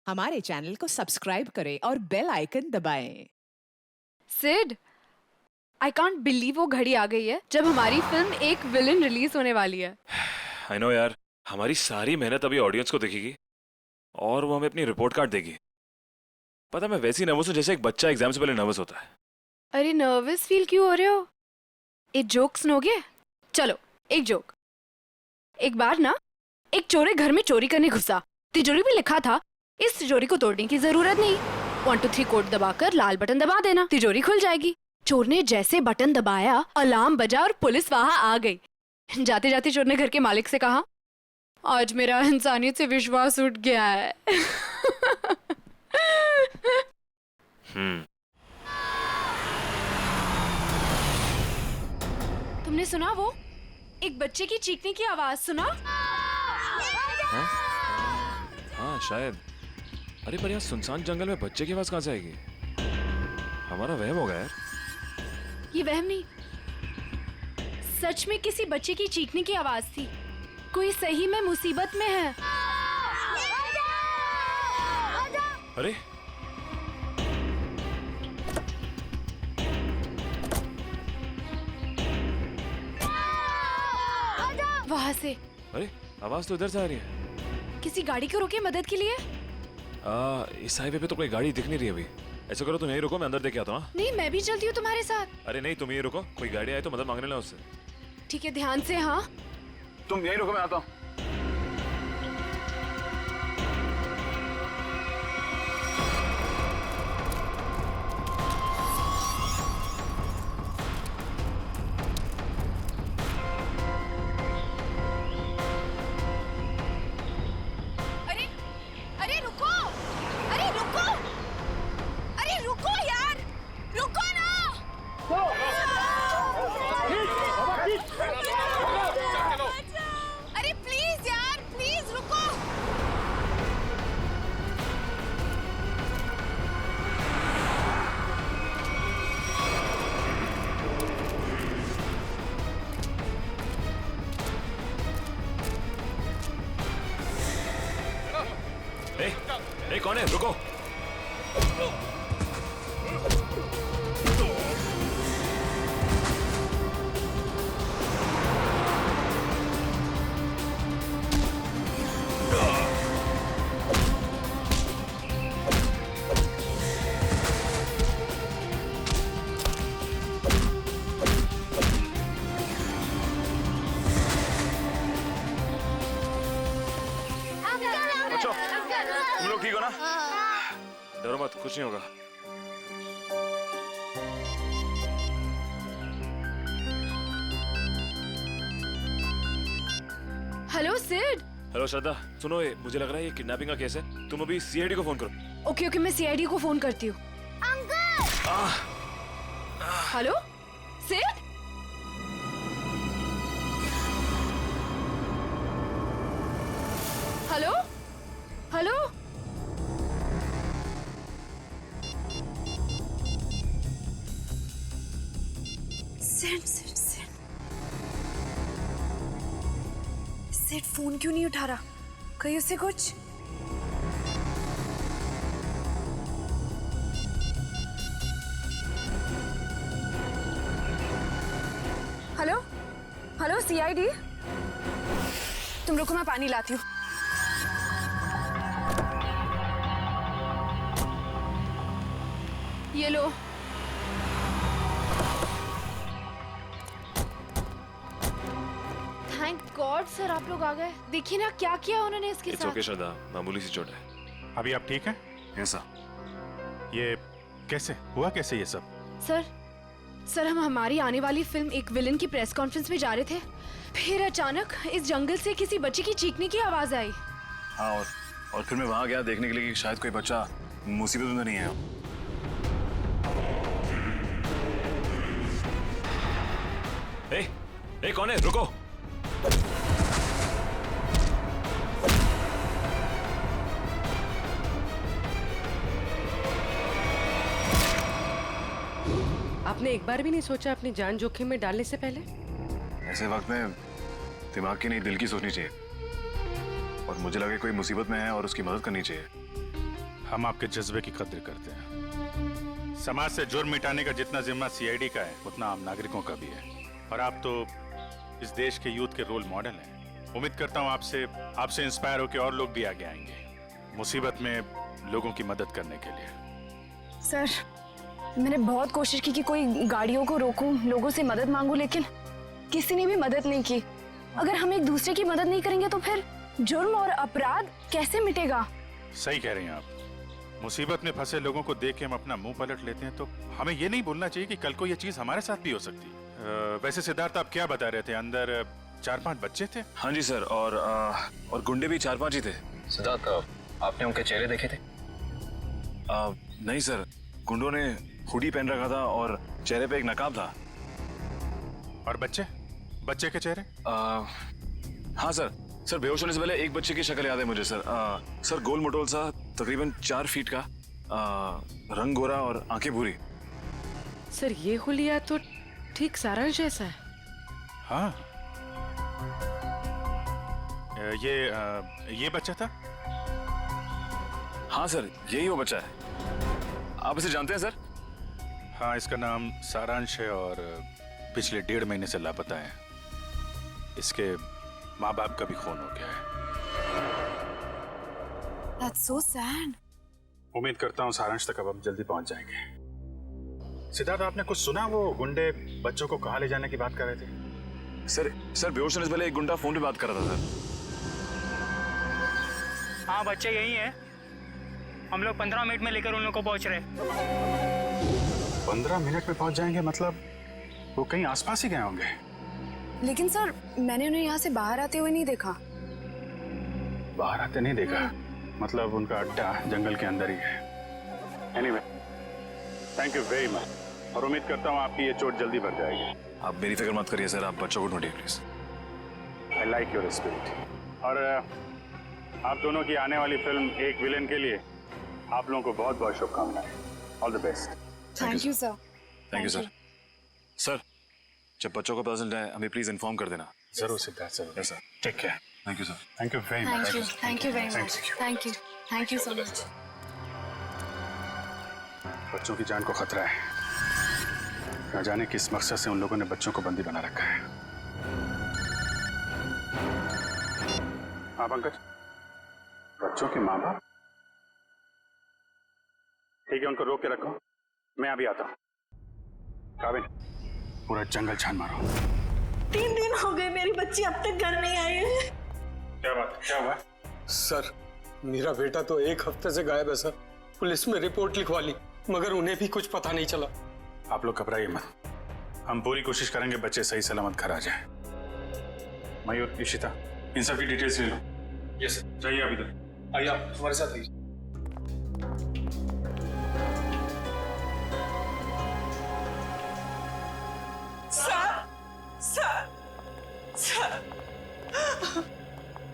हमारे चैनल को सब्सक्राइब करें और बेल आइकन दबाएं। सिड, आई कांट बिलीव वो घड़ी आ गई है जब हमारी फिल्म एक विलन रिलीज होने वाली है। आई नो यार, हमारी सारी मेहनत अभी ऑडियंस को दिखेगी और वो हमें अपनी रिपोर्ट कार्ड देगी। पता मैं वैसी नर्वस हूँ जैसे एक बच्चा एग्जाम से पहले नर्वस होता है। अरे नर्वस फील क्यों हो रहे हो? एक जोक सुनोगे? चलो एक जोक। एक बार ना एक चोर घर में चोरी करने घुसा। तिजोरी पे लिखा था इस तिजोरी को तोड़ने की जरूरत नहीं, 1 2 3 कोड दबाकर लाल बटन दबा देना, तिजोरी खुल जाएगी। चोर ने जैसे बटन दबाया अलार्म बजा और पुलिस वहां आ गई। जाते जाते चोर ने घर के मालिक से कहा, आज मेरा इंसानियत से विश्वास उठ गया है। तुमने सुना वो एक बच्चे की चीखने की आवाज सुना? हाँ शायद। अरे पर यहाँ सुनसान जंगल में बच्चे की आवाज कहाँ से आएगी? हमारा वहम होगा यार। ये वहम नहीं, सच में किसी बच्चे की चीखने की आवाज थी। कोई सही में मुसीबत में है। अरे वहां से अरे आवाज तो इधर से आ रही है। किसी गाड़ी को रोके मदद के लिए। इस हाईवे पे तो कोई गाड़ी दिख नहीं रही अभी। ऐसा करो तुम यहीं रुको, मैं अंदर देख के आता हूँ। नहीं, मैं भी चलती हूँ तुम्हारे साथ। अरे नहीं, तुम यहीं रुको, कोई गाड़ी आए तो मदद मांगने ला उससे। ठीक है, ध्यान से। हाँ तुम यहीं रुको, मैं आता हूँ। अरे अरे रुको, अरे रुको, अरे रुको यार, रुको ना। अरे प्लीज यार, प्लीज रुको। ए, कौन है? रुको। बच्चों, तुम लोग ठीक हो ना? डरो मत, कुछ नहीं होगा। हेलो सिड। हेलो श्रद्धा, सुनो, ये मुझे लग रहा है ये किडनैपिंग का केस है। तुम अभी सीआईडी को फोन करो। ओके ओके, मैं सीआईडी को फोन करती हूँ। Hello Sid. Hello hello. Sid Sid Sid Sid, phone क्यों नहीं उठा रहा? कहीं उससे कुछ? हेलो हेलो सीआईडी, तुम रुको, मैं पानी लाती हूँ। ये लो। थैंक गॉड सर, आप लोग आ गए। देखिए ना क्या किया उन्होंने इसके इट्स साथ। ओके श्रद्धा, मामूली सी चोट है। अभी आप ठीक हैं? Yes sir. ये कैसे हुआ, कैसे ये सब? सर हम हमारी आने वाली फिल्म एक विलन की प्रेस कॉन्फ्रेंस में जा रहे थे। फिर अचानक इस जंगल से किसी बच्चे की चीखने की आवाज आई। हाँ, और फिर मैं वहां गया देखने के लिए कि शायद कोई बच्चा मुसीबत में नहीं है। ए, कौन है? रुको। आपने एक बार भी नहीं सोचा अपनी जान जोखिम में डालने से पहले? ऐसे वक्त में दिमाग की नहीं, दिल की सोचनी चाहिए। और मुझे लगे कोई मुसीबत में है और उसकी मदद करनी चाहिए। हम आपके जज्बे की कद्र करते हैं। समाज से जुर्म मिटाने का जितना जिम्मा सीआईडी का है उतना आम नागरिकों का भी है। और आप तो इस देश के यूथ के रोल मॉडल हैं। उम्मीद करता हूँ आपसे इंस्पायर होकर और लोग भी आगे आएंगे मुसीबत में लोगों की मदद करने के लिए। सर मैंने बहुत कोशिश की कि कोई गाड़ियों को रोकूं, लोगों से मदद मांगूं, लेकिन किसी ने भी मदद नहीं की। अगर हम एक दूसरे की मदद नहीं करेंगे तो फिर जुर्म और अपराध कैसे मिटेगा? सही कह रही हैं आप। मुसीबत में फंसे लोगों को देख के हम अपना मुंह पलट लेते हैं, तो हमें ये नहीं भूलना चाहिए कि कल को ये चीज हमारे साथ भी हो सकती है। वैसे सिद्धार्थ, आप क्या बता रहे थे? अंदर 4-5 बच्चे थे? हाँ जी सर, और गुंडे भी 4-5 ही थे। सिद्धार्थ, आपने उनके चेहरे देखे थे? नहीं सर, गुंडों ने हुडी पहन रखा था और चेहरे पे एक नकाब था। और बच्चे के चेहरे? हाँ सर बेहोश होने से पहले एक बच्चे की शक्ल याद है मुझे सर। सर गोल मटोल सा, तकरीबन 4 फीट का, रंग गोरा और आंखें भूरी। सर ये हुलिया तो ठीक सारांश जैसा है। हाँ। ये बच्चा था? हाँ सर, यही वो बच्चा है। आप इसे जानते हैं सर? हाँ, इसका नाम सारांश है और पिछले 1.5 महीने से लापता है। इसके माँ बाप का भी खून हो गया है। That's so sad. उम्मीद करता हूँ सारांश तक अब हम जल्दी पहुंच जाएंगे। सिद्धार्थ, आपने कुछ सुना? वो गुंडे बच्चों को कहाँ ले जाने की बात कर रहे थे? सर बेहोश होने से पहले एक गुंडा फोन पे बात कर रहा था सर। हाँ, बच्चे यही है। हम लोग 15 मिनट में लेकर उन लोग को पहुंच रहे। 15 मिनट में पहुंच जाएंगे? मतलब वो कहीं आसपास ही गए होंगे। लेकिन सर मैंने उन्हें यहाँ से बाहर आते हुए नहीं देखा। बाहर आते नहीं देखा? मतलब उनका अड्डा जंगल के अंदर ही है। Anyway, thank you very much और उम्मीद करता हूँ आपकी ये चोट जल्दी भर जाएगी। आप मेरी फिक्र मत करिए सर, आप बच्चों को ढूंढिए please. I like your spirit. और आप दोनों की आने वाली फिल्म एक विलेन के लिए आप लोगों को बहुत बहुत शुभकामनाएं। All the best. Thank you sir. Thank you sir. Sir जब बच्चों को पता चल जाए हमें प्लीज इन्फॉर्म कर देना। जरूर सिद्धार्थ, जरूर। Sir take care. Thank you sir. Thank you very much. Thank you very much. Thank you so much. बच्चों की जान को खतरा है। न जाने किस मकसद से उन लोगों ने बच्चों को बंदी बना रखा है। हाँ पंकज, बच्चों के माँ बाप? ठीक है, उनको रोक के रखो, मैं अभी आता हूँ। काबिल, पूरा जंगल छान मारो। 3 दिन हो गए मेरी बच्ची अब तक घर नहीं आई है। क्या बात, क्या हुआ? सर मेरा बेटा तो 1 हफ्ते से गायब है सर। पुलिस में रिपोर्ट लिखवा ली मगर उन्हें भी कुछ पता नहीं चला। आप लोग घबराइए मत, हम पूरी कोशिश करेंगे बच्चे सही सलामत घर आ जाए। मयूर, इशिता, इन सब की डिटेल्स ले लो। Yes sir. चाहिए आप इधर आइए, आप हमारे साथ आइए। सर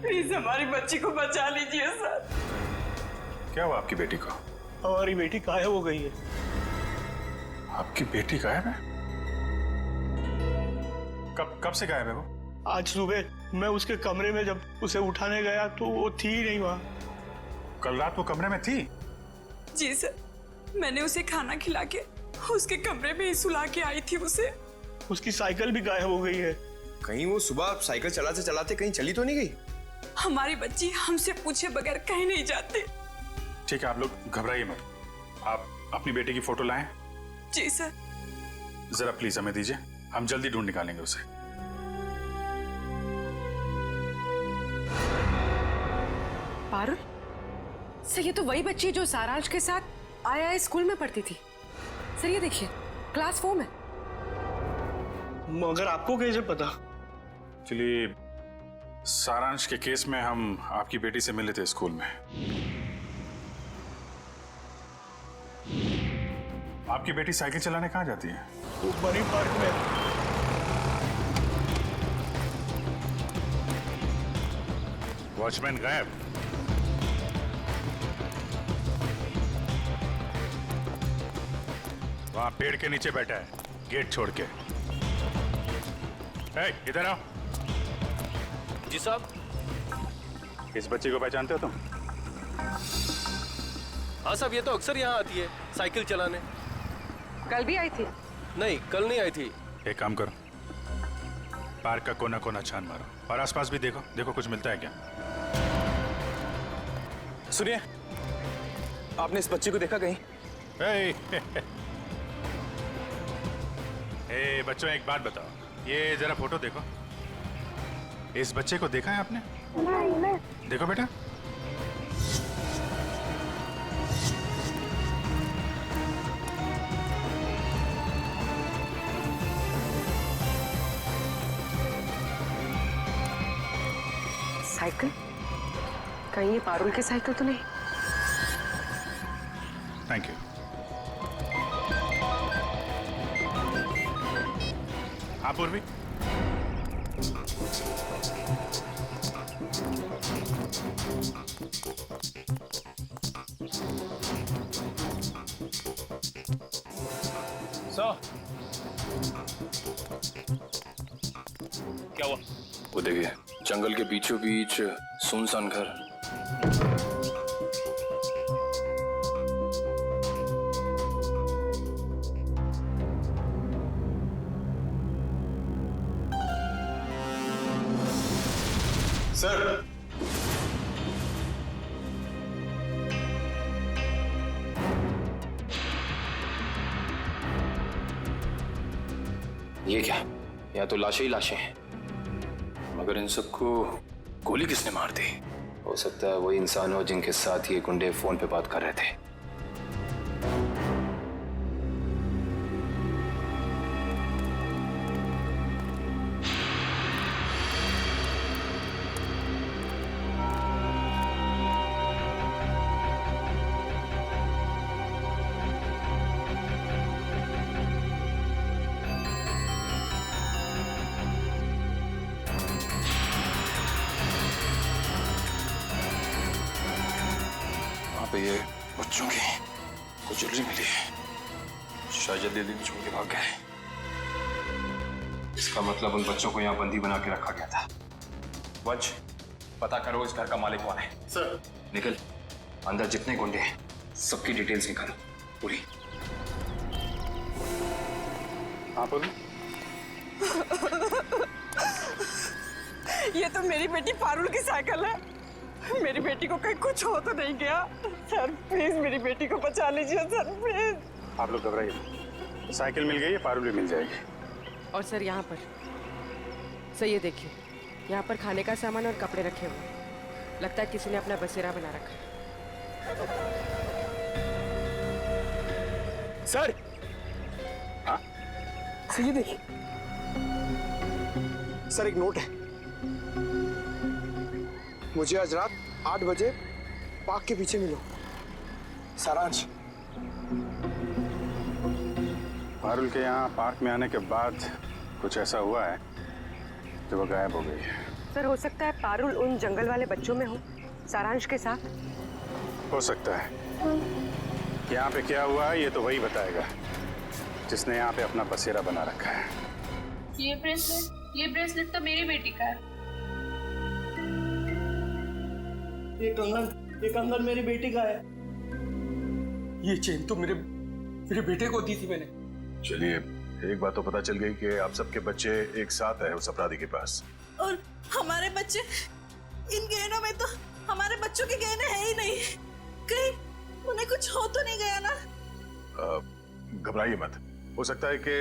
प्लीज हमारी बच्ची को बचा लीजिए सर। क्या हुआ आपकी बेटी को? हमारी बेटी गायब हो गई है। आपकी बेटी गायब है? कब से गायब है वो? आज सुबह मैं उसके कमरे में जब उसे उठाने गया तो वो थी ही नहीं वहाँ। कल रात वो कमरे में थी? जी सर, मैंने उसे खाना खिला के उसके कमरे में ही सुला के आई थी उसे। उसकी साइकिल भी गायब हो गई है। कहीं वो सुबह साइकिल चलाते चलाते कहीं चली तो नहीं गई? हमारी बच्ची हमसे पूछे बगैर कहीं नहीं जाती। ठीक है, आप लोग घबराइए मत। आप अपनी बेटी की फोटो लाएं। जी सर। जरा प्लीज हमें दीजिए, हम जल्दी ढूंढ निकालेंगे उसे। पारुल, सर ये तो वही बच्ची जो सारांश के साथ आया स्कूल में पढ़ती थी। सर ये देखिए, क्लास 4 में। मगर आपको कैसे पता? एक्चुअली सारांश के केस में हम आपकी बेटी से मिले थे स्कूल में। आपकी बेटी साइकिल चलाने कहाँ जाती है? वो बनी पार्क में। वॉचमैन गायब। वहां पेड़ के नीचे बैठा है, गेट छोड़ के। इधर आओ। जी साहब। इस बच्ची को पहचानते हो तुम? हाँ हाँ साहब, ये तो अक्सर यहाँ आती है साइकिल चलाने। कल भी आई थी? नहीं, कल नहीं आई थी। एक काम करो, पार्क का कोना कोना छान मारो और आसपास भी देखो, देखो कुछ मिलता है क्या। सुनिए, आपने इस बच्चे को देखा कहीं? ए बच्चों, एक बात बताओ, ये जरा फोटो देखो। इस बच्चे को देखा है आपने? नहीं। देखो बेटा। साइकिल? कहीं ये पारुल की साइकिल तो नहीं? Thank you. हाँ पूर्वी, क्या हुआ? वो देखिए, जंगल के बीचों बीच सुनसान घर। सर, ये क्या? यहाँ तो लाशें ही लाशें हैं, मगर इन सबको गोली किसने मार दी? हो सकता है वही इंसान हो जिनके साथ ये गुंडे फोन पे बात कर रहे थे। वहां पे ये बच्चों की कुछ ज्वेलरी मिली है, शायद जल्दी में छोड़ के भाग गए। इसका मतलब उन बच्चों को यहाँ बंदी बना के रखा गया था। वंश, पता करो इस घर का मालिक कौन है। सर। निकल, अंदर जितने गुंडे हैं सबकी डिटेल्स निकालो पूरी। हाँ पूर्वी। ये तो मेरी बेटी पारुल की साइकिल है। मेरी बेटी को कहीं कुछ हो तो नहीं गया? सर प्लीज मेरी बेटी को बचा लीजिए सर, प्लीज। आप लोग घबराइए, साइकिल मिल गई है, पारुल भी मिल जाएगी। और सर यहाँ पर सर ये देखिए, यहाँ पर खाने का सामान और कपड़े रखे हुए हैं। लगता है किसी ने अपना बसेरा बना रखा है। सर। हाँ? सर ये देखिए, सर एक नोट है। मुझे आज रात 8 बजे पार्क के पीछे मिलो, सारांश। पारुल के यहाँ पार्क में आने के बाद कुछ ऐसा हुआ है जो वो गायब हो गई है। सर हो सकता है पारुल उन जंगल वाले बच्चों में हो, सारांश के साथ। हो सकता है। यहाँ पे क्या हुआ है ये तो वही बताएगा जिसने यहाँ पे अपना बसेरा बना रखा है। ये ब्रेसलेट तो मेरी बेटी का है। ये कंगन मेरी बेटी का है। ये चेन तो मेरे बेटे को दी थी मैंने। चलिए, एक बात तो पता चल गई कि आप सबके बच्चे एक साथ है उस अपराधी के पास। और हमारे बच्चे, इन गहनों में तो हमारे बच्चों के गहने हैं ही नहीं। कहीं उन्हें कुछ हो तो नहीं गया ना? घबराइए मत, हो सकता है कि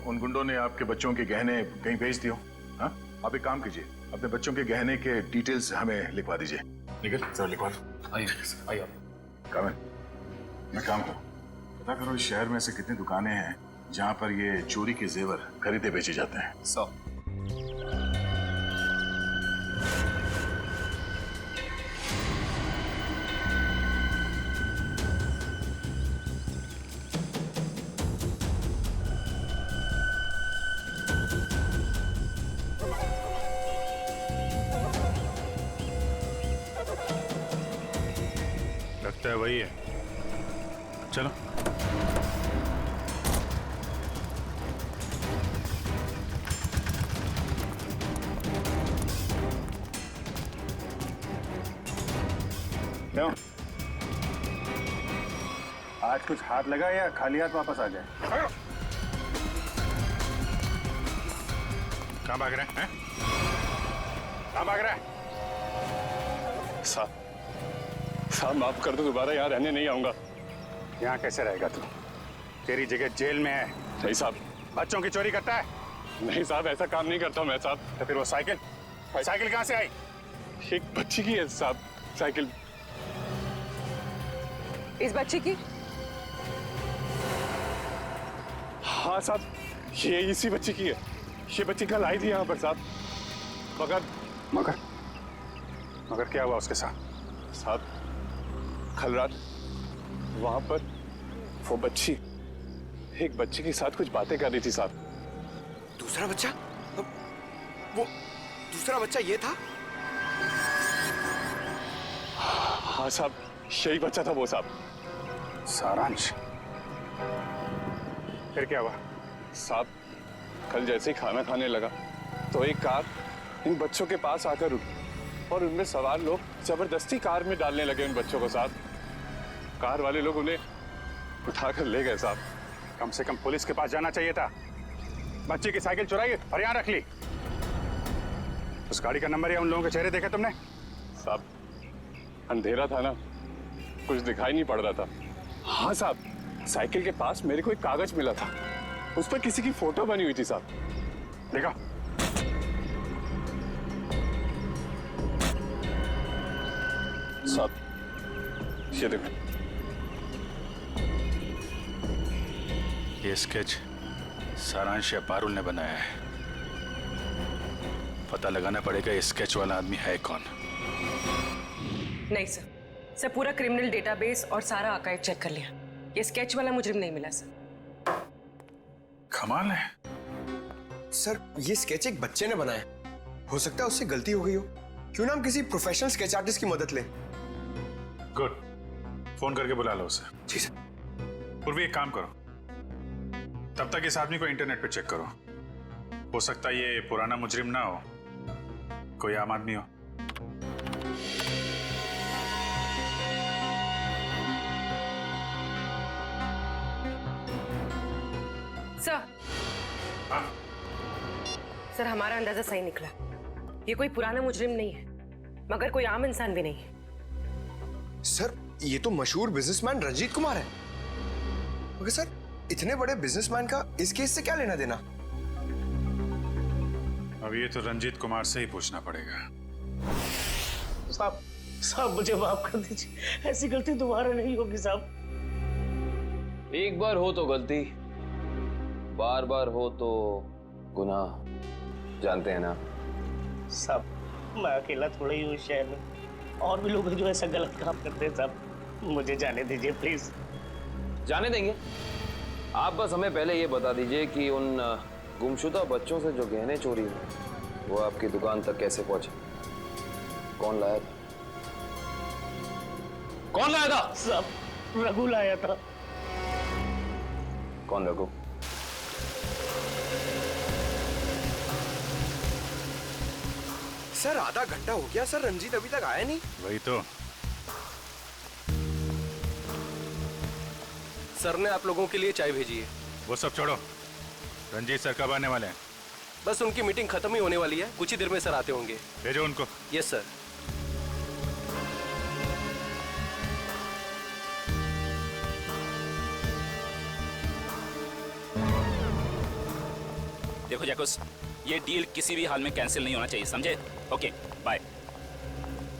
उन गुंडों ने आपके बच्चों के गहने कहीं भेज दिए हो। हाँ, आप एक काम कीजिए, अपने बच्चों के गहने के डिटेल्स हमें लिखवा दीजिए। निकल सर, लिखवा दो। आइए कामिल, मैं काम करूँ, पता करो इस शहर में से कितनी दुकानें हैं जहाँ पर ये चोरी के जेवर खरीदे बेचे जाते हैं। 100। लगता है वही है, चलो। क्यों? आज कुछ हाथ लगा या खाली हाथ वापस आ जाए? कहाँ भाग रहा है? कहाँ भाग रहा है? साहब माफ कर दो, दोबारा यहाँ रहने नहीं आऊंगा। यहाँ कैसे रहेगा तू? तेरी जगह जेल में है। नहीं साहब। बच्चों की चोरी करता है? नहीं साहब, ऐसा काम नहीं करता मैं साहब। तो फिर वो साइकिल कहाँ से आई? एक बच्ची की है साहब साइकिल। इस बच्चे की? हाँ साहब, ये इसी बच्ची की है। ये बच्ची कल आई थी यहाँ पर साहब। मगर क्या हुआ उसके साथ? साहब कल रात वहां पर वो बच्ची एक बच्चे के साथ कुछ बातें कर रही थी साहब। दूसरा बच्चा? वो दूसरा बच्चा ये था? हाँ साहब, यही बच्चा था वो साहब। सारांश? फिर क्या हुआ? साहब कल जैसे ही खाना खाने लगा तो एक कार इन बच्चों के पास आकर रुकी और उनमें सवार लोग जबरदस्ती कार में डालने लगे उन बच्चों को साहब। कार वाले लोग उन्हें उठाकर ले गए साहब। कम से कम पुलिस के पास जाना चाहिए था। बच्चे की साइकिल चुराई और यहाँ रख ली। उस गाड़ी का नंबर या उन लोगों के चेहरे देखे तुमने? साहब अंधेरा था ना, कुछ दिखाई नहीं पड़ रहा था। हाँ साहब, साइकिल के पास मेरे को एक कागज मिला था, उस पर किसी की फोटो बनी हुई थी साहब। देखा? साहब ये देखो, ये स्केच सारांश या पारुल ने बनाया है। पता लगाना पड़ेगा ये स्केच वाला आदमी है कौन। नहीं सर, पूरा क्रिमिनल डेटाबेस और सारा आर्काइव चेक कर लिया। ये स्केच वाला मुजरिम नहीं मिला सर। कमाल है सर, ये स्केच एक बच्चे ने बनाया। हो सकता है उससे गलती हो गई हो। क्यों ना हम किसी प्रोफेशनल स्केच आर्टिस्ट की मदद लें? गुड, फोन करके बुला लो उसे। जी सर। पूर्वी एक काम करो, तब तक इस आदमी को इंटरनेट पे चेक करो। हो सकता है ये पुराना मुजरिम ना हो, कोई आम आदमी हो। सर, सर हमारा अंदाजा सही निकला। ये कोई पुराना मुजरिम नहीं है, मगर कोई आम इंसान भी नहीं है। सर ये तो मशहूर बिजनेसमैन रंजीत कुमार है। मगर सर इतने बड़े बिजनेसमैन का इस केस से क्या लेना देना? अब ये तो रंजीत कुमार से ही पूछना पड़ेगा। साहब मुझे माफ कर दीजिए, ऐसी गलती दोबारा नहीं होगी साहब। एक बार हो तो गलती, बार बार हो तो गुनाह, जानते हैं ना? साहब मैं अकेला थोड़ा ही हूँ शहर में, और भी लोग हैं जो ऐसा गलत काम करते हैं साहब। मुझे जाने दीजिए प्लीज। जाने देंगे। आप बस हमें पहले ये बता दीजिए कि उन गुमशुदा बच्चों से जो गहने चोरी हुए वो आपकी दुकान तक कैसे पहुंचे? कौन लाया था? कौन लाया था? साहब रघु लाया था। कौन रघु? सर आधा घंटा हो गया सर, रंजीत अभी तक आया नहीं। वही तो। सर ने आप लोगों के लिए चाय भेजी है। वो सब छोड़ो, रंजीत सर कब आने वाले हैं? बस उनकी मीटिंग खत्म ही होने वाली है, कुछ ही देर में सर आते होंगे। भेजो उनको। Yes sir. देखो जैकुस, ये डील किसी भी हाल में कैंसिल नहीं होना चाहिए, समझे? Okay bye.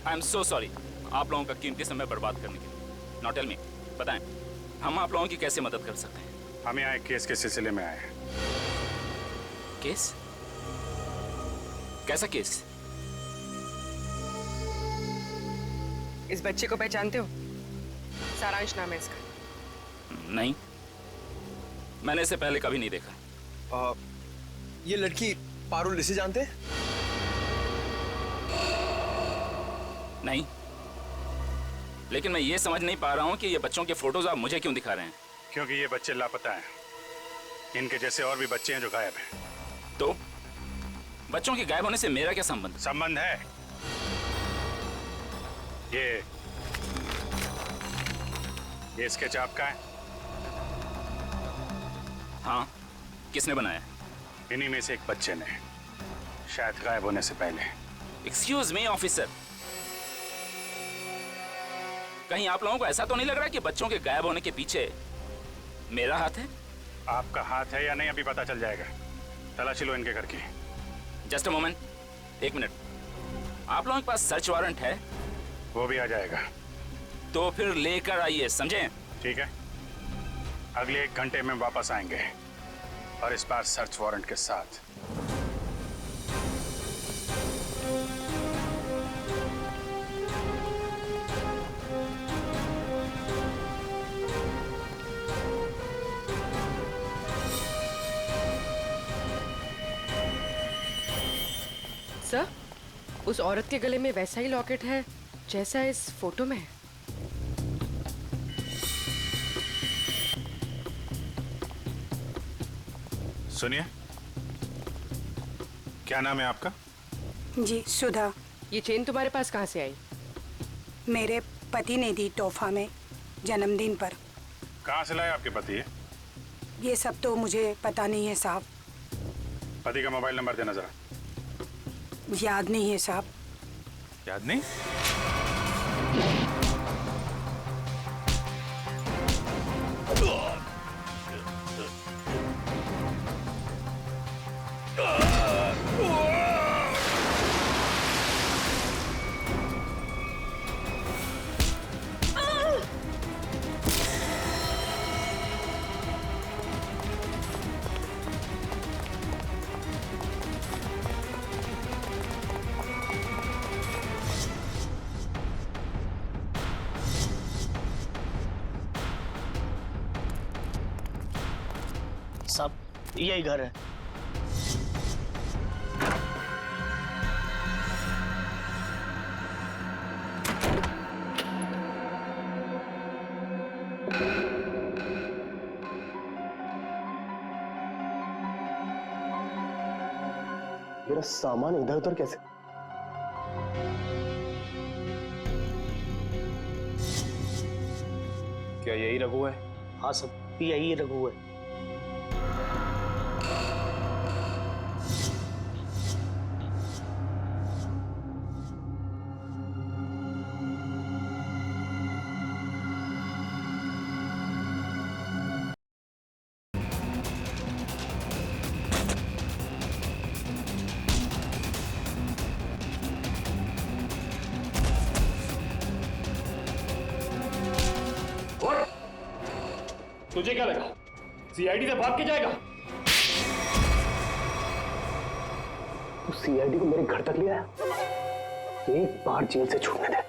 I am so sorry आप लोगों का कीमती समय बर्बाद करने के लिए। नाउ टेल मी, बताएं हम आप लोगों की कैसे मदद कर सकते हैं? हम यहाँ एक केस के सिलसिले में आए हैं। केस? कैसा केस? इस बच्चे को पहचानते हो? सारांश नाम है इसका। नहीं, मैंने इसे पहले कभी नहीं देखा। ये लड़की पारुल इसे जानते हैं? नहीं, लेकिन मैं ये समझ नहीं पा रहा हूँ कि ये बच्चों के फोटोज आप मुझे क्यों दिखा रहे हैं? क्योंकि ये बच्चे लापता हैं। इनके जैसे और भी बच्चे हैं जो गायब हैं। तो बच्चों के गायब होने से मेरा क्या संबंध? संबंध है। ये स्केच आपका है? हाँ, किसने बनाया? इन्हीं में से एक बच्चे ने, शायद गायब होने से पहले। एक्सक्यूज मी ऑफिसर, कहीं आप लोगों को ऐसा तो नहीं लग रहा कि बच्चों के गायब होने के पीछे मेरा हाथ है? आपका हाथ है या नहीं अभी पता चल जाएगा। तलाशी लो इनके घर की। Just a moment, 1 minute. आप लोगों के पास सर्च वारंट है? वो भी आ जाएगा। तो फिर लेकर आइए, समझे? ठीक है, अगले 1 घंटे में वापस आएंगे और इस बार सर्च वारंट के साथ। सर, उस औरत के गले में वैसा ही लॉकेट है जैसा इस फोटो में है। सुनिए, क्या नाम है आपका? जी, सुधा। ये चेन तुम्हारे पास कहाँ से आई? मेरे पति ने दी तोहफा में जन्मदिन पर। कहाँ से लाए आपके पति है? ये सब तो मुझे पता नहीं है साहब। पति का मोबाइल नंबर देना जरा। याद नहीं है साहब। याद नहीं? सब यही घर है। मेरा सामान इधर उधर कैसे? क्या यही रघु है? हाँ सब यही रघु है। तुझे क्या लगा सीआईडी से भाग के जाएगा? तू सीआईडी को मेरे घर तक ले आया। एक बार जेल से छूटने दे,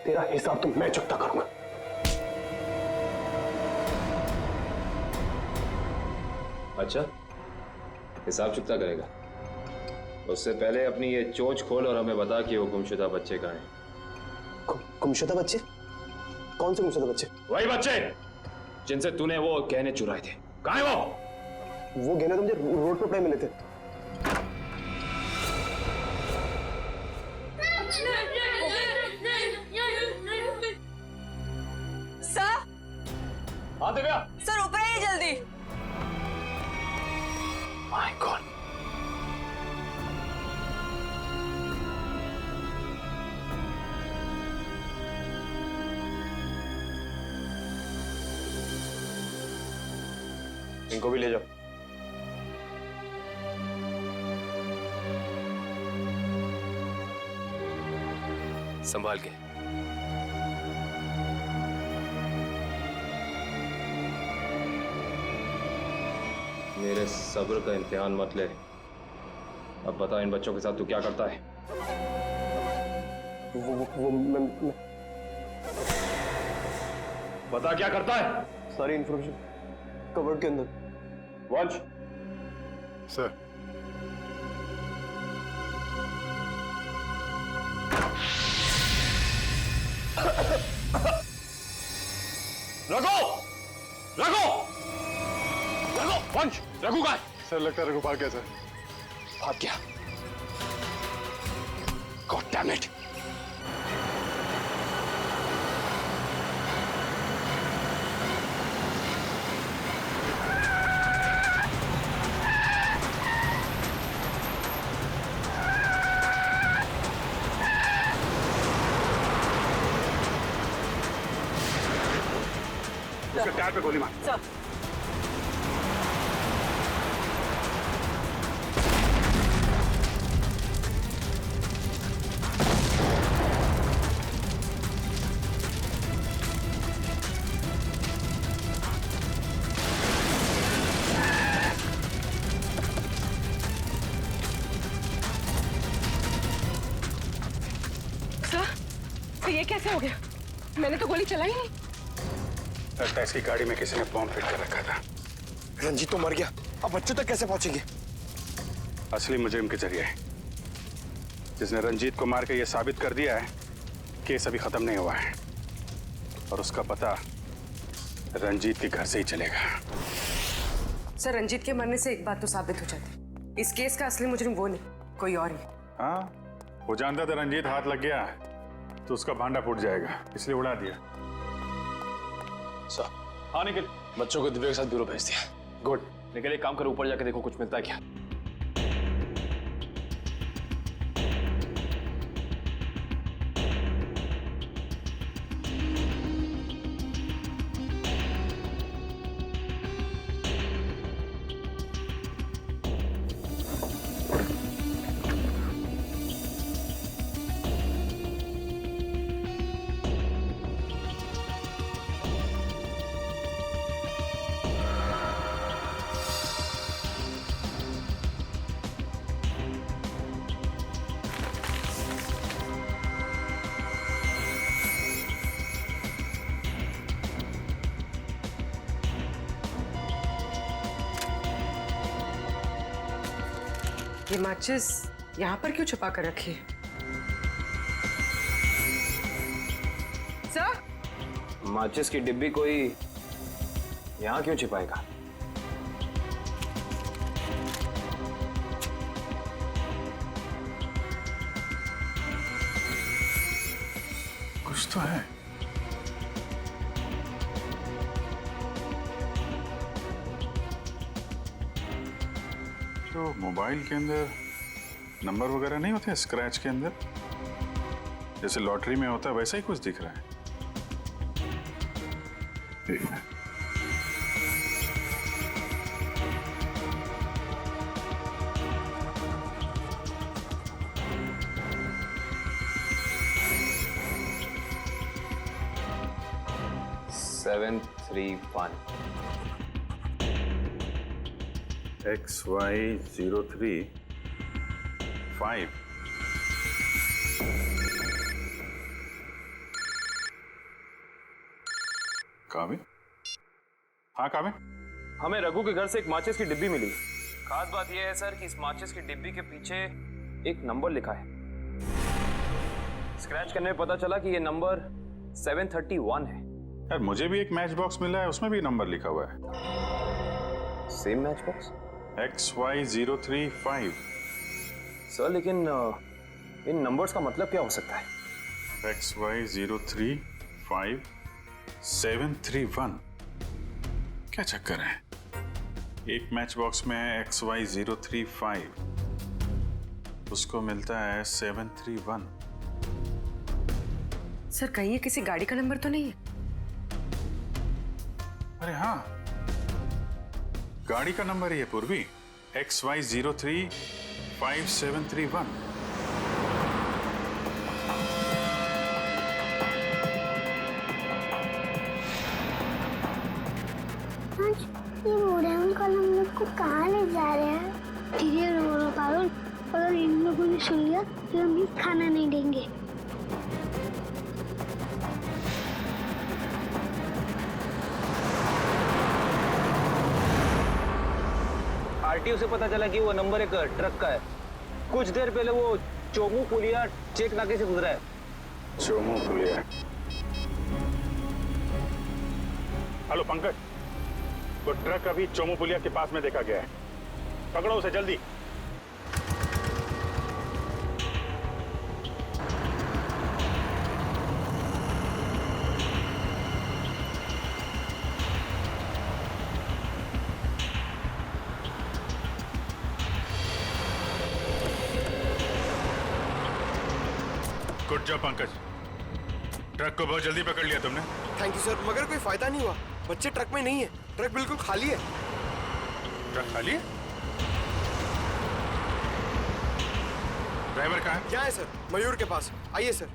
तेरा हिसाब तो मैं चुकता करूंगा। अच्छा, हिसाब चुकता करेगा? उससे पहले अपनी ये चोंच खोल और हमें बता कि वो गुमशुदा बच्चे कहाँ हैं। गुमशुदा बच्चे? कौन से गुमशुदा बच्चे? वही बच्चे जिनसे तूने वो गहने चुराए थे। कहाँ है वो? वो गहने तो मुझे रोड पर पड़े मिले थे। सर। हाँ दिव्या। सर ऊपर आइए जल्दी। My God. इनको भी ले जाओ। संभाल के। मेरे सब्र का इम्तिहान मत ले। अब बता, इन बच्चों के साथ तू क्या करता है? मैं बता क्या करता है? सारी इंफॉर्मेशन कवर्ड के अंदर। वंश। सर। रघु! रघु! रघु! वंश! रघु कहाँ है? सर लगता है रघु भाग गया सर। भाग गया। God damn it! उसके टायर पे गोली मार। सर सर ये कैसे हो गया? मैंने तो गोली चलाई नहीं। लगता है इसकी गाड़ी में किसी ने बॉम्ब फिट कर रखा था। रंजीत तो मर गया, अब बच्चों तक कैसे पहुंचेंगे? असली मुजरिम के जरिए, जिसने रंजीत को मार के ये साबित कर दिया है केस अभी खत्म नहीं हुआ है और उसका पता रंजीत के घर से ही चलेगा। सर रंजीत के मरने से एक बात तो साबित हो जाती, इस केस का असली मुजरिम वो नहीं कोई और ही। हाँ, वो जानता था रंजीत हाथ लग गया तो उसका भांडा फूट जाएगा, इसलिए उड़ा दिया। सर, हाँ निखिल, बच्चों को दिव्या के साथ ब्यूरो भेज दिया। गुड। निखिल एक काम करो, ऊपर जाके देखो कुछ मिलता है क्या। ये माचिस यहाँ पर क्यों छुपा कर रखी है? सर माचिस की डिब्बी कोई यहाँ क्यों छिपाएगा? कुछ तो है। तो मोबाइल के अंदर नंबर वगैरह नहीं होते स्क्रैच के अंदर, जैसे लॉटरी में होता है वैसा ही कुछ दिख रहा है। ठीक है। XY035 काबिल? हाँ काबिल? हमें रघु के घर से एक माचिस की डिब्बी मिली। खास बात यह है सर कि इस माचिस की डिब्बी के पीछे एक नंबर लिखा है। स्क्रैच करने में पता चला कि यह नंबर 731 है। यार मुझे भी एक मैच बॉक्स मिला है, उसमें भी नंबर लिखा हुआ है। Same match box? XY035। Sir लेकिन इन नंबर्स का मतलब क्या हो सकता है? XY035 731। क्या चक्कर है? एक मैच बॉक्स में है XY035, उसको मिलता है 731। सर कहीं ये किसी गाड़ी का नंबर तो नहीं है? अरे हाँ, गाड़ी का नंबर ही है पूर्वी, XY035 ये बूढ़े अंकल हम लोग को कहाँ ले जा रहे हैं? धीरे रो पारुल, अगर इन लोगों ने सुन लिया तो हमें खाना नहीं देंगे। आरटीओ से पता चला कि वो नंबर एक ट्रक का है। कुछ देर पहले वो चोमू पुलिया चेक नाके से गुजरा है। चोमू पुलिया? हेलो पंकज, वो ट्रक अभी चोमू पुलिया के पास में देखा गया है, पकड़ो उसे जल्दी। गुड जॉब पंकज, ट्रक को बहुत जल्दी पकड़ लिया तुमने। थैंक यू सर, मगर कोई फायदा नहीं हुआ। बच्चे ट्रक में नहीं है, ट्रक बिल्कुल खाली है। ट्रक खाली है? ड्राइवर कहाँ है? क्या है सर? मयूर के पास। आइए सर।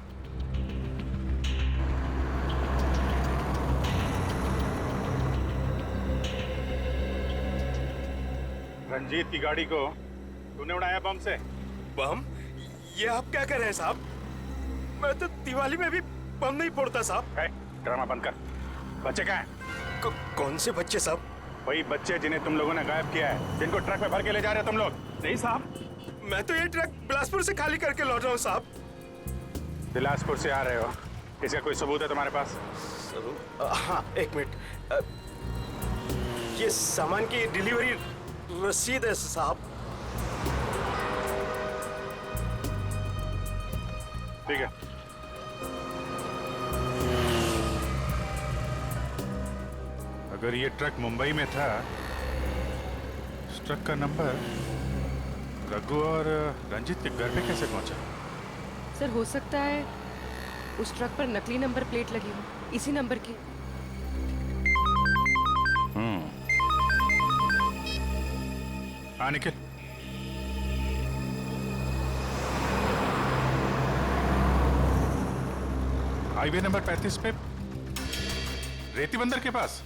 रंजीत की गाड़ी को तूने उड़ाया बम से? बम? ये आप क्या कर रहे हैं साहब? मैं तो दिवाली में भी बम नहीं फोड़ता साहब। ड्रामा बंद कर। बच्चे कहाँ हैं? कौन से बच्चे साहब? वही बच्चे जिन्हें तुम लोगों ने गायब किया है, जिनको ट्रक में भर के ले जा रहे हो तुम लोग। नहीं साहब, मैं तो ये ट्रक बिलासपुर से खाली करके लौट रहा हूँ साहब। बिलासपुर से आ रहे हो? इसका कोई सबूत है तुम्हारे पास? हाँ, एक मिनट। ये सामान की डिलीवरी रसीद है साहब। ठीक है। अगर ये ट्रक मुंबई में था, इस ट्रक का नंबर रघु और रंजीत के घर पे कैसे पहुंचा? सर हो सकता है उस ट्रक पर नकली नंबर प्लेट लगी हो, इसी नंबर की। हाँ निखिल। हाईवे नंबर 35 पे रेती बंदर के पास।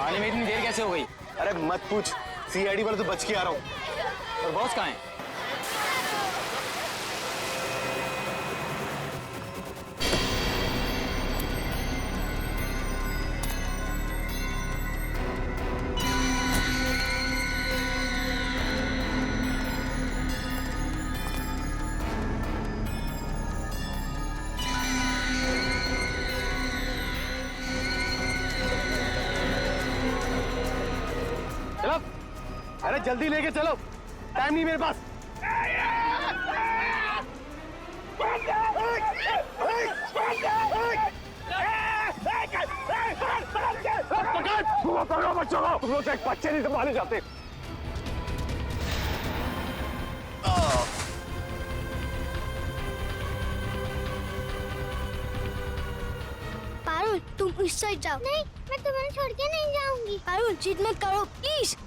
आने में इतनी देर कैसे हो गई? अरे मत पूछ, सीआईडी वाले तो बच के आ रहा हूँ। और बॉस कहाँ है? चलो, अरे जल्दी लेके चलो, टाइम नहीं मेरे पास। पकड़ो बच्चों को, रोज एक बच्चे नहीं संभाले जाते। पारुल तुम इस साइड जाओ। नहीं, मैं तुम्हें छोड़ के नहीं जाऊंगी। पारुल जिद मत करो प्लीज।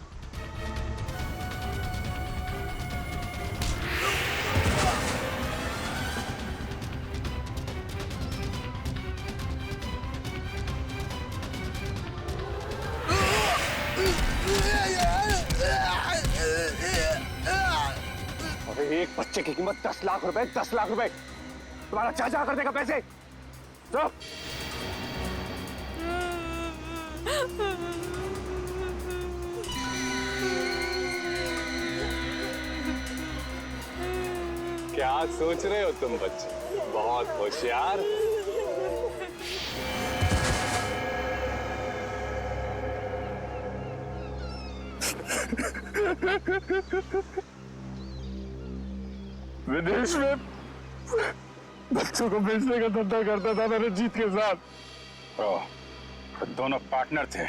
अरे एक बच्चे की कीमत 10 लाख रुपए, 10 लाख रुपए। तुम्हारा चाचा कर देगा पैसे। चलो। क्या सोच रहे हो तुम बच्चे? बहुत होशियार। विदेश में बच्चों को बेचने का धंधा करता था मैं रंजीत के साथ। तो दोनों पार्टनर थे,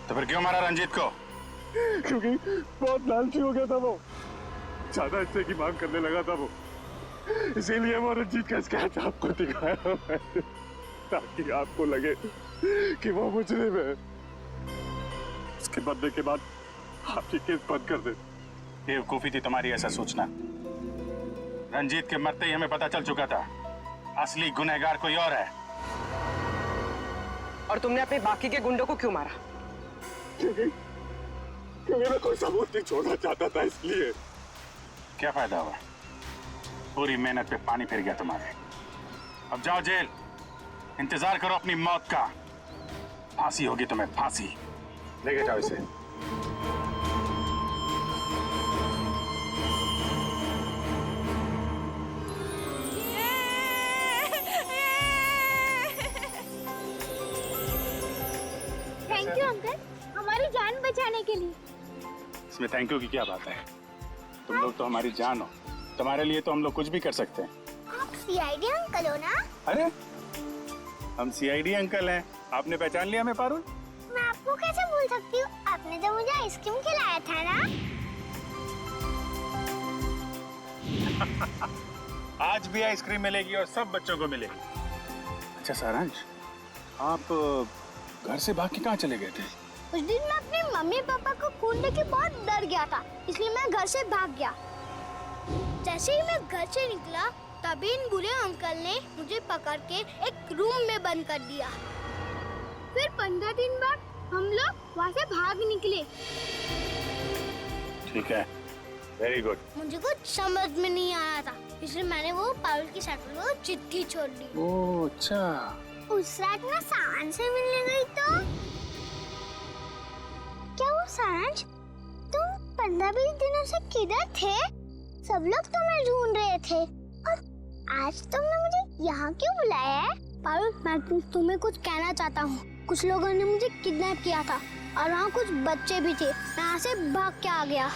तो फिर क्यों मारा रंजीत को? क्योंकि बहुत लालची हो गया था वो, ज्यादा हिस्से की मांग करने लगा था वो, इसीलिए वो रंजीत का स्केच आपको दिखाया मैंने, ताकि आपको लगे कि वो मुजरिम है। उसके बदले के बाद आपकी केस बंद कर दे। बेवकूफी थी तुम्हारी ऐसा सोचना। रंजीत के मरते ही हमें पता चल चुका था, असली गुनहगार कोई और है। और तुमने अपने बाकी के गुंडों को क्यों मारा? क्योंकि मैं कोई सबूत नहीं छोड़ना चाहता था, इसलिए। क्या फायदा हुआ? पूरी मेहनत पे पानी फिर गया तुम्हारे। अब जाओ जेल, इंतजार करो अपनी मौत का। फांसी होगी तुम्हें, फांसी। लेके जाओ इसे। अंकल, हमारी जान बचाने के लिए। इसमें थैंक यू की क्या बात है? तुम लोग तो हमारी जान हो, तुम्हारे लिए तो हम लोग कुछ भी कर सकते हैं। आप सीआईडी अंकल हो ना? अरे हम सीआईडी अंकल हैं, आपने पहचान लिया हमें पारुल? मैं आपको कैसे भूल सकती हूँ? आपने तो मुझे आइसक्रीम खिलाया था ना? आज भी आइसक्रीम मिलेगी और सब बच्चों को मिलेगी। अच्छा सारांश, आप घर से भाग के कहाँ चले गए थे? उस दिन मैं अपने मम्मी पापा को खून देख के बहुत डर गया था, इसलिए मैं घर से भाग गया। जैसे ही मैं घर से निकला, तभी इन बुरे अंकल ने मुझे पकड़ के एक रूम में बंद कर दिया। फिर 15 दिन बाद हम लोग वहाँ से भाग निकले। ठीक है, वेरी गुड। मुझे कुछ समझ में नहीं आया था, इसलिए मैंने वो पारुल की साइकिल को चिट्ठी छोड़ दी। ओह अच्छा। उस रात मैं सारांश से मिलने गई तो क्या वो सारांश, तुम 15-20 दिनों से किधर थे? सब लोग तुम्हें ढूंढ रहे थे और आज तुमने मुझे यहाँ क्यों बुलाया है? पारुल, मैं तुम्हें कुछ कहना चाहता हूँ। कुछ लोगों ने मुझे किडनैप किया था और वहाँ कुछ बच्चे भी थे। मैं यहाँ से भाग के आ गया।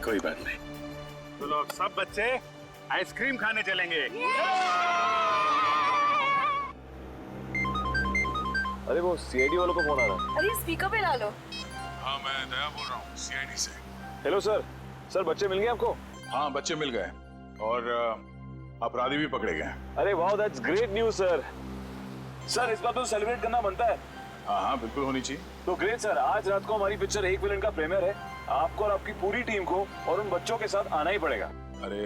कोई बात नहीं, तो लोग सब बच्चे आइसक्रीम खाने चलेंगे। अरे वो सीआईडी वालों को फोन आ रहा है। अरे स्पीकर पे ला लो। हाँ मैं दया बोल रहा हूँ सीआईडी से। हेलो सर, सर बच्चे मिल गए आपको? हाँ बच्चे मिल गए और अपराधी भी पकड़े गए। अरे वाह, that's great news sir. Sir इस बार तो सेलिब्रेट करना बनता है। हाँ हाँ बिल्कुल होनी चाहिए। तो ग्रेट सर, आज रात को हमारी पिक्चर एक विलन का प्रीमियर है। आपको और आपकी पूरी टीम को और उन बच्चों के साथ आना ही पड़ेगा। अरे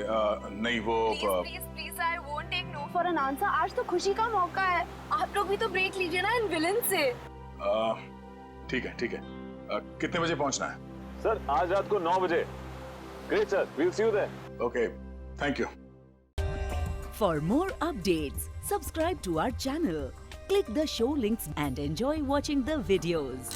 नहीं वो please I won't take no for an answer. आज तो खुशी का मौका है, आप लोग भी तो ब्रेक लीजिए ना इन विलन से। ठीक है ठीक है। कितने बजे पहुंचना है? सर आज रात को 9 बजे। Great sir, we will see you there. Okay, thank you. For more updates, subscribe to our channel, click the show links and enjoy watching the videos.